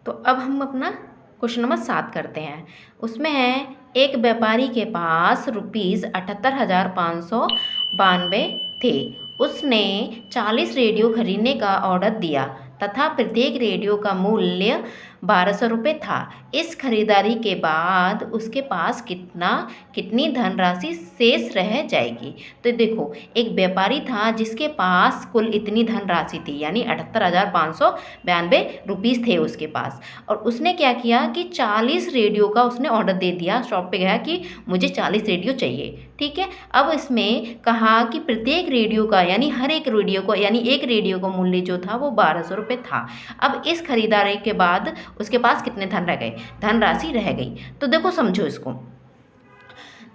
तो अब हम अपना क्वेश्चन नंबर 7 करते हैं। उसमें है, एक व्यापारी के पास ₹78,592 थे। उसने 40 रेडियो खरीदने का ऑर्डर दिया तथा प्रत्येक रेडियो का मूल्य 1200 रुपये था। इस खरीदारी के बाद उसके पास कितनी धनराशि शेष रह जाएगी। तो देखो, एक व्यापारी था जिसके पास कुल इतनी धनराशि थी, यानी 78,592 रुपीज़ थे उसके पास। और उसने क्या किया कि 40 रेडियो का उसने ऑर्डर दे दिया। शॉप पे गया कि मुझे 40 रेडियो चाहिए, ठीक है। अब इसमें कहा कि प्रत्येक रेडियो का, यानी हर एक रेडियो को, यानी एक रेडियो का मूल्य जो था वो 1200 रुपये था। अब इस खरीदारी के बाद उसके पास कितने धनराशि रह गई। तो देखो, समझो इसको।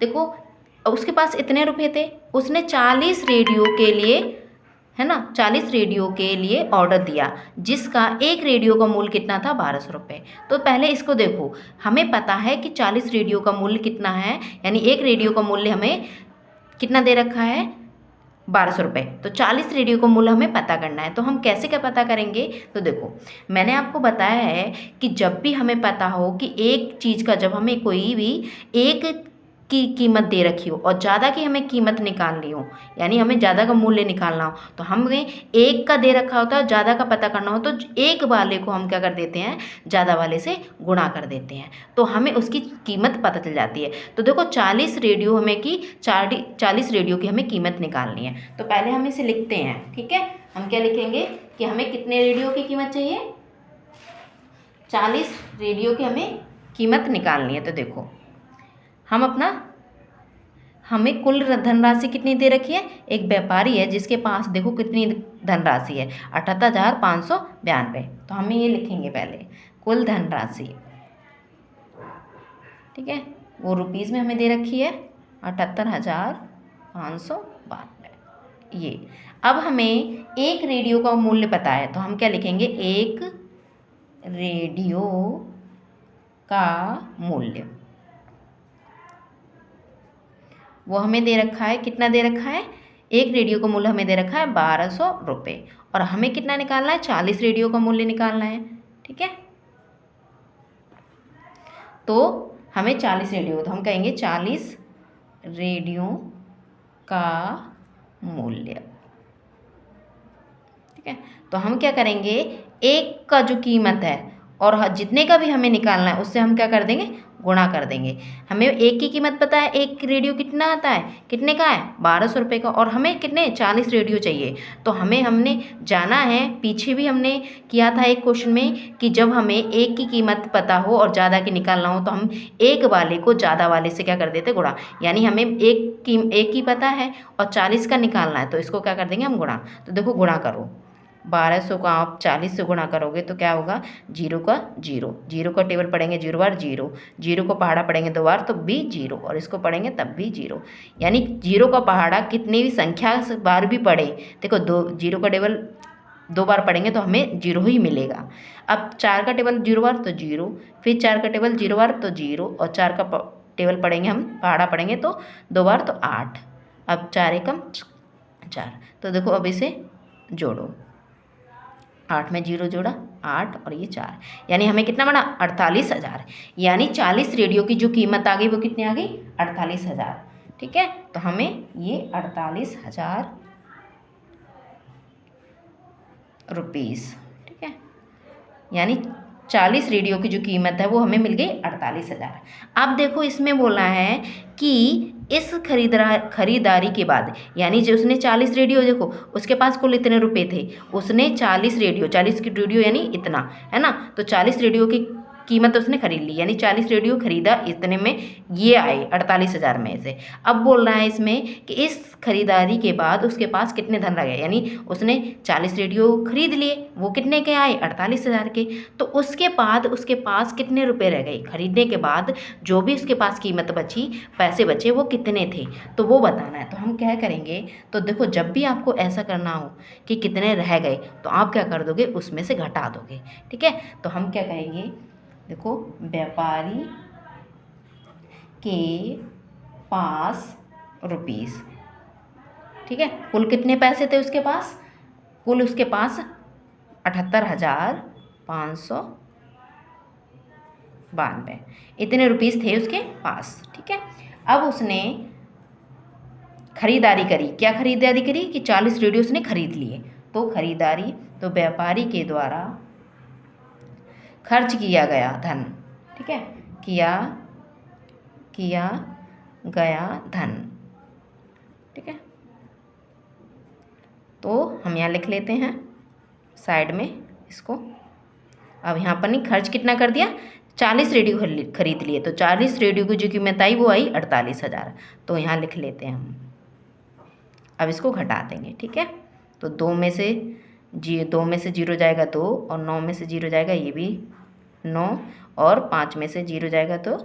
देखो, उसके पास इतने रुपए थे, उसने 40 रेडियो के लिए, है ना, 40 रेडियो के लिए ऑर्डर दिया, जिसका एक रेडियो का मूल्य कितना था, 1200 रुपये। तो पहले इसको देखो, हमें पता है कि 40 रेडियो का मूल्य कितना है, यानी एक रेडियो का मूल्य हमें कितना दे रखा है, 1200 रुपये। तो 40 रेडियो का मूल्य हमें पता करना है। तो हम कैसे क्या पता करेंगे। तो देखो, मैंने आपको बताया है कि जब भी हमें पता हो कि एक चीज़ का, जब हमें कोई भी एक की कीमत दे रखी हो और ज़्यादा की हमें कीमत निकालनी हो, यानी हमें ज़्यादा का मूल्य निकालना हो, तो हमें एक का दे रखा होता है, ज़्यादा का पता करना हो तो एक वाले को हम क्या कर देते हैं, ज़्यादा वाले से गुणा कर देते हैं, तो हमें उसकी कीमत पता चल जाती है। तो देखो, 40 रेडियो हमें की 40 रेडियो की हमें कीमत निकालनी है। तो पहले हम इसे लिखते हैं, ठीक है। हम क्या लिखेंगे कि हमें कितने रेडियो की कीमत चाहिए, 40 रेडियो की हमें कीमत निकालनी है। तो देखो, हमें कुल धनराशि कितनी दे रखी है। एक व्यापारी है जिसके पास देखो कितनी धनराशि है, 78,592। तो हमें ये लिखेंगे पहले, कुल धनराशि, ठीक है, वो रुपीज़ में हमें दे रखी है 78,592 ये। अब हमें एक रेडियो का मूल्य पता है, तो हम क्या लिखेंगे, एक रेडियो का मूल्य, वो हमें दे रखा है, कितना दे रखा है, एक रेडियो का मूल्य हमें दे रखा है 1200 रुपये। और हमें कितना निकालना है, 40 रेडियो का मूल्य निकालना है, ठीक है। तो हमें 40 रेडियो, तो हम कहेंगे 40 रेडियो का मूल्य, ठीक है। तो हम क्या करेंगे, एक का जो कीमत है और जितने का भी हमें निकालना है उससे हम क्या कर देंगे, गुणा कर देंगे। हमें एक की कीमत पता है, एक रेडियो कितना आता है, कितने का है, 1200 रुपये का, और हमें कितने 40 रेडियो चाहिए। तो हमने जाना है, पीछे भी हमने किया था एक क्वेश्चन में कि जब हमें एक की कीमत पता हो और ज़्यादा की निकालना हो तो हम एक वाले को ज़्यादा वाले से क्या कर देते, गुणा। यानी हमें एक की पता है और 40 का निकालना है, तो इसको क्या कर देंगे हम, गुणा। तो देखो, गुणा करो, 1200 का आप 40 से गुणा करोगे तो क्या होगा, जीरो का जीरो का टेबल पढ़ेंगे, जीरो बार जीरो को पहाड़ा पढ़ेंगे 2 बार तो भी जीरो, और इसको पढ़ेंगे तब भी जीरो। यानी जीरो का पहाड़ा कितनी भी संख्या बार भी पढ़े, देखो, जीरो का टेबल 2 बार पढ़ेंगे तो हमें जीरो ही मिलेगा। अब 4 का टेबल 0 बार तो जीरो, फिर 4 का टेबल 0 बार तो जीरो, और 4 का टेबल पढ़ेंगे हम, पहाड़ा पढ़ेंगे तो 2 बार तो 8। अब 4 एकम 4। तो देखो, अब इसे जोड़ो, 8 में 0 जोड़ा 8 और ये 4, यानी हमें कितना बना, 48,000। यानी 40 रेडियो की जो कीमत आ गई वो कितनी आ गई, 48,000, ठीक है। तो हमें ये 48,000 रुपीज़, ठीक है, यानी 40 रेडियो की जो कीमत है वो हमें मिल गई 48,000। अब देखो, इसमें बोला है कि इस खरीदारी के बाद, यानी जो उसने 40 रेडियो, देखो उसके पास कुल इतने रुपए थे, उसने 40 की रेडियो यानी इतना, है ना, तो 40 रेडियो की कीमत उसने खरीद ली, यानी 40 रेडियो खरीदा, इतने में ये आए 48,000 में से। अब बोल रहा है इसमें कि इस खरीदारी के बाद उसके पास कितने धन रह गए, यानी उसने 40 रेडियो खरीद लिए, वो कितने के आए, 48,000 के। तो उसके बाद उसके पास कितने रुपए रह गए, खरीदने के बाद जो भी उसके पास कीमत बची, पैसे बचे, वो कितने थे, तो वो बताना है। तो हम क्या करेंगे, तो देखो, जब भी आपको ऐसा करना हो कि कितने रह गए, तो आप क्या कर दोगे, उसमें से घटा दोगे, ठीक है। तो हम क्या करेंगे, देखो, व्यापारी के पास रुपीज़, ठीक है, कुल कितने पैसे थे उसके पास, कुल उसके पास 78,592 92, इतने रुपीस थे उसके पास। ठीक है, अब उसने खरीदारी करी। क्या खरीदारी करी कि 40 रेडियो उसने खरीद लिए। तो खरीदारी, तो व्यापारी के द्वारा खर्च किया गया धन, ठीक है, किया गया धन। ठीक है, तो हम यहाँ लिख लेते हैं साइड में इसको। अब यहाँ पर नहीं, खर्च कितना कर दिया, 40 रेडियो खरीद लिए, तो 40 रेडियो की जो कीमत आई वो आई 48,000। तो यहाँ लिख लेते हैं हम। अब इसको घटा देंगे। ठीक है, तो 2 में से 0 जाएगा 2, और 9 में से 0 जाएगा ये भी 9, और 5 में से 0 जाएगा तो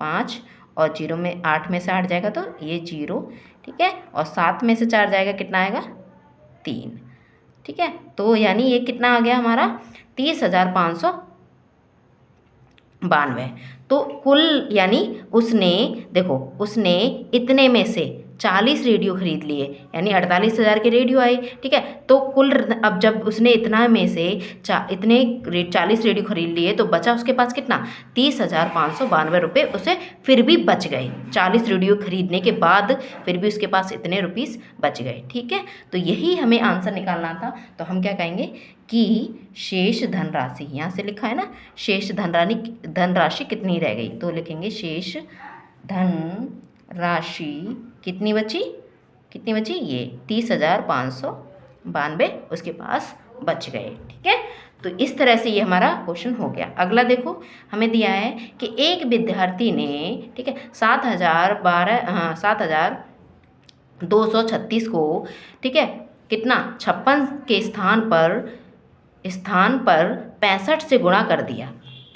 5, और 0 में 8 में से 8 जाएगा तो ये 0। ठीक है, और 7 में से 4 जाएगा, कितना आएगा 3। ठीक है, तो यानी ये कितना आ गया हमारा 30,592। तो कुल यानी उसने, देखो उसने इतने में से 40 रेडियो खरीद लिए, यानी 48,000 के रेडियो आए। ठीक है, तो कुल अब जब उसने इतना में से 40 रेडियो खरीद लिए तो बचा उसके पास कितना, 30,592 रुपये उसे फिर भी बच गए। 40 रेडियो खरीदने के बाद फिर भी उसके पास इतने रुपीस बच गए। ठीक है, तो यही हमें आंसर निकालना था। तो हम क्या कहेंगे कि शेष धनराशि, यहाँ से लिखा है ना, शेष धनराशि कितनी रह गई, तो लिखेंगे शेष धनराशि कितनी बची, ये 30,592 उसके पास बच गए। ठीक है, तो इस तरह से ये हमारा क्वेश्चन हो गया। अगला देखो, हमें दिया है कि एक विद्यार्थी ने, ठीक है, 7,236 को, ठीक है, कितना 56 के स्थान पर 65 से गुणा कर दिया।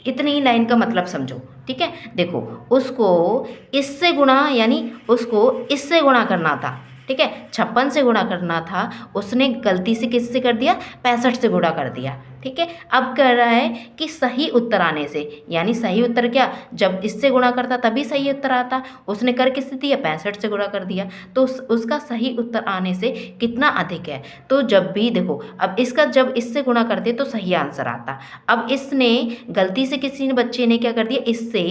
इतनी ही लाइन का मतलब समझो। ठीक है, देखो उसको इससे गुणा, यानी उसको इससे गुणा करना था। ठीक है, 56 से गुणा करना था, उसने गलती से किससे कर दिया, 65 से गुणा कर दिया। ठीक है, अब कह रहा है कि सही उत्तर आने से, यानी सही उत्तर क्या, जब इससे गुणा करता तभी सही उत्तर आता। उसने कर किससे दिया, 65 से गुणा कर दिया, तो उसका सही उत्तर आने से कितना अधिक है। तो जब भी देखो, अब इसका जब इससे गुणा करते तो सही आंसर आता। अब इसने गलती से, किसी ने बच्चे ने क्या कर दिया, इससे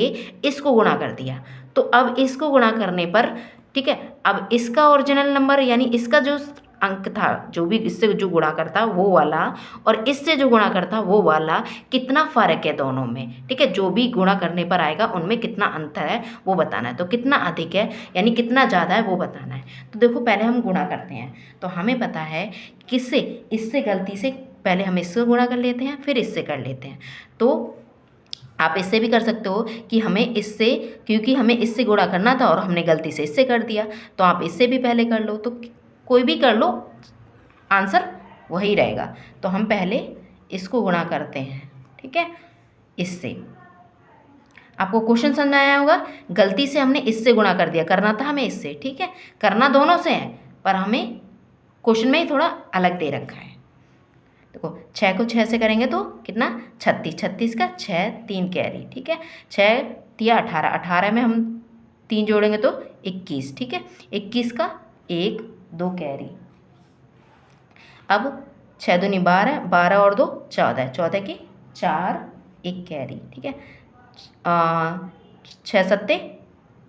इसको गुणा कर दिया, तो अब इसको गुणा करने पर, ठीक है, अब इसका ओरिजिनल नंबर, यानी इसका जो अंक था, जो भी इससे जो गुणा करता वो वाला, और इससे जो गुणा करता वो वाला, कितना फ़र्क है दोनों में। ठीक है, जो भी गुणा करने पर आएगा उनमें कितना अंतर है वो बताना है। तो कितना अधिक है, यानी कितना ज़्यादा है वो बताना है। तो देखो पहले हम गुणा करते हैं, तो हमें पता है किससे, इससे गलती से पहले हम इससे गुणा कर लेते हैं, फिर इससे कर लेते हैं। तो आप इससे भी कर सकते हो कि हमें इससे, क्योंकि हमें इससे गुणा करना था और हमने गलती से इससे कर दिया, तो आप इससे भी पहले कर लो, तो कोई भी कर लो, आंसर वही रहेगा। तो हम पहले इसको गुणा करते हैं। ठीक है, इससे। आपको क्वेश्चन समझ में आया होगा, गलती से हमने इससे गुणा कर दिया, करना था हमें इससे। ठीक है, करना दोनों से है, पर हमें क्वेश्चन में ही थोड़ा अलग दे रखा है। देखो 6 को 6 से करेंगे तो कितना, 36, 36 का 6, 3 कैरी। ठीक है, 6 तिया 18, 18 में हम 3 जोड़ेंगे तो 21। ठीक है, 21 का 1, 2 कैरी। अब 6 दूनी 12, 12 और 2 14, 14 की 4, 1 कैरी। ठीक है, 6 सत्ते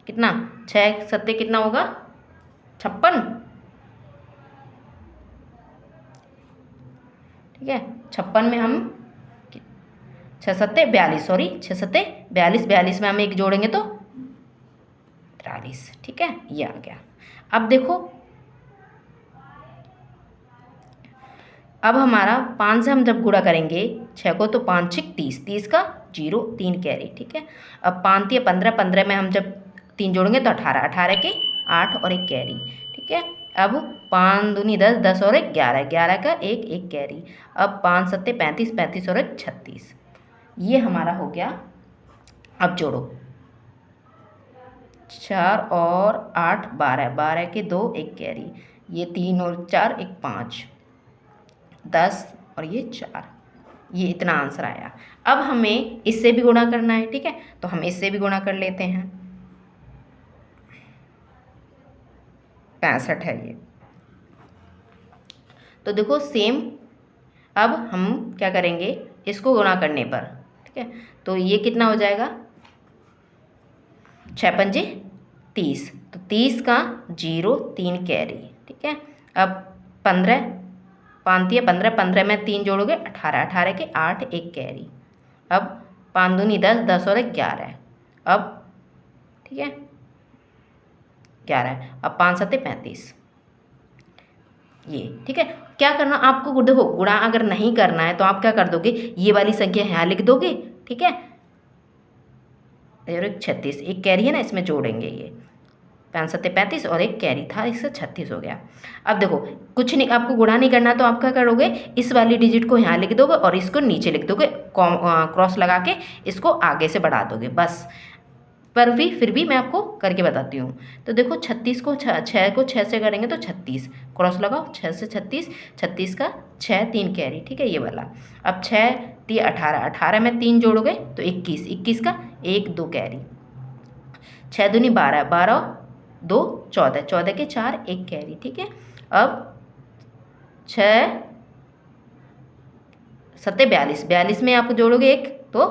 कितना, 6 सत्ते कितना होगा, 56। ठीक है, 56 में हम 6 सत्ते 42, सॉरी 6 सत्ते 42, 42 में हम 1 जोड़ेंगे तो 43। ठीक है, ये आ गया। अब देखो, अब हमारा 5 से हम जब गुणा करेंगे 6 को, तो 5 6 30, 30 का 0, 3 कैरी। ठीक है, अब 5 तिया 15, 15 में हम जब 3 जोड़ेंगे तो 18, 18 के 8 और 1 कैरी। ठीक है, अब 5 दूनी 10, 10 और 1 11, 11 का 1, 1 कैरी। अब 5 सत्ते 35, 35 और 1 36, ये हमारा हो गया। अब जोड़ो, 4 और 8 12, 12 के 2, 1 कैरी, ये 3 और 4 1 5, 10 और ये 4, ये इतना आंसर आया। अब हमें इससे भी गुणा करना है। ठीक है, तो हम इससे भी गुणा कर लेते हैं, 65 है ये। तो देखो सेम, अब हम क्या करेंगे, इसको गुणा करने पर, ठीक है, तो ये कितना हो जाएगा, 6 पंजे 30, तो 30 का 0 3 कैरी, ठीक है। अब 15 5 दिया 15, 15 में 3 जोड़ोगे 18, 18 के 8 1 कैरी। अब 5 दूनी 10, 10 और 11, अब ठीक है 11, अब 5 7 35, ये ठीक है। क्या करना आपको, देखो गुणा अगर नहीं करना है तो आप क्या कर दोगे, ये वाली संख्या यहाँ लिख दोगे, ठीक है। और एक 36, एक कैरी है ना, इसमें जोड़ेंगे ये 5 7 35 और एक कैरी था, इससे 36 हो गया। अब देखो कुछ नहीं, आपको गुणा नहीं करना तो आप क्या करोगे, इस वाली डिजिट को यहाँ लिख दोगे और इसको नीचे लिख दोगे, क्रॉस लगा के इसको आगे से बढ़ा दोगे बस। पर भी फिर भी मैं आपको करके बताती हूँ। तो देखो 36 को 6 को 6 से करेंगे तो 36, क्रॉस लगाओ 6 से 36, 36 का 6 3 कैरी, ठीक है ये वाला। अब 6 3 18, 18 में 3 जोड़ोगे तो 21, 21 का 1 2 कैरी। 6 दूनी 12, 12 2 14, 14 के 4 1 कैरी, ठीक है। अब 6 7 42, 42 में आप जोड़ोगे 1 तो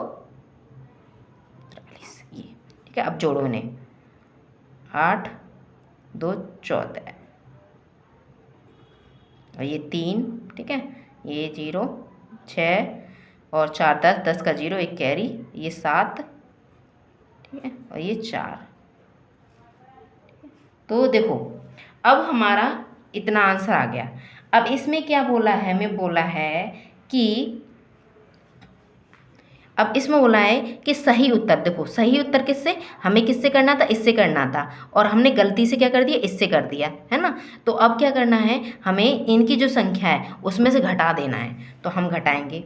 43, ये ठीक है। अब जोड़ो इन्हें, 8 2 14 और ये 3, ठीक है, ये 0 6 और 4 10, 10 का 0 1 कैरी, ये 7, ठीक है, और ये 4। तो देखो अब हमारा इतना आंसर आ गया। अब इसमें क्या बोला है, हमें बोला है कि अब इसमें बोला है कि सही उत्तर, देखो सही उत्तर किससे, हमें किससे करना था, इससे करना था, और हमने गलती से क्या कर दिया, इससे कर दिया है ना। तो अब क्या करना है, हमें इनकी जो संख्या है उसमें से घटा देना है, तो हम घटाएंगे,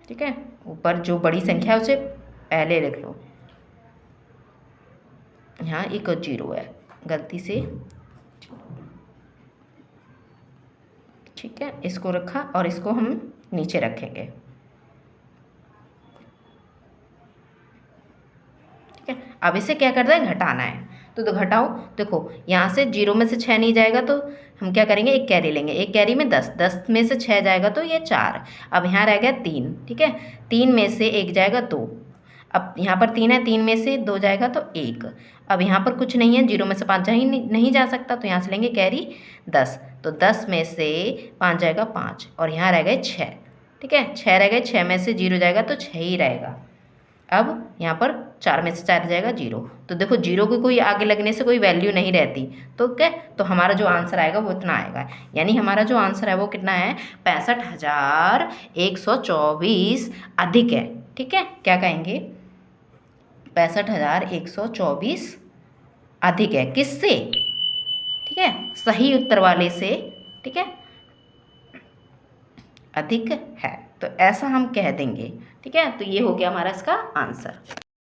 ठीक है। ऊपर जो बड़ी संख्या है उसे पहले लिख लो, यहाँ एक 0 है गलती से, ठीक है, इसको रखा और इसको हम नीचे रखेंगे, ठीक है। अब इसे क्या करना है, घटाना है, तो घटाओ, देखो यहाँ से 0 में से 6 नहीं जाएगा तो हम क्या करेंगे, एक कैरी लेंगे, एक कैरी में 10, 10 में से 6 जाएगा तो ये 4, अब यहाँ रह गया 3, ठीक है, 3 में से 1 जाएगा 2, अब यहाँ पर 3 है, 3 में से 2 जाएगा तो 1, अब यहाँ पर कुछ नहीं है, 0 में से 5 जा ही नहीं जा सकता, तो यहाँ से लेंगे कैरी 10, तो 10 में से 5 जाएगा 5 और यहाँ रह गए 6, ठीक है, 6 रह गए, 6 में से 0 जाएगा तो 6 ही रहेगा। अब यहाँ पर 4 में से 4 जाएगा 0, तो देखो 0 की कोई आगे लगने से कोई वैल्यू नहीं रहती, तो क्या, तो हमारा जो आंसर आएगा वो इतना आएगा, यानी हमारा जो आंसर है वो कितना है, 65,124 अधिक है, ठीक है। क्या कहेंगे, 65,124 अधिक है, किससे, ठीक है, सही उत्तर वाले से, ठीक है, अधिक है, तो ऐसा हम कह देंगे, ठीक है। तो ये हो गया हमारा इसका आंसर।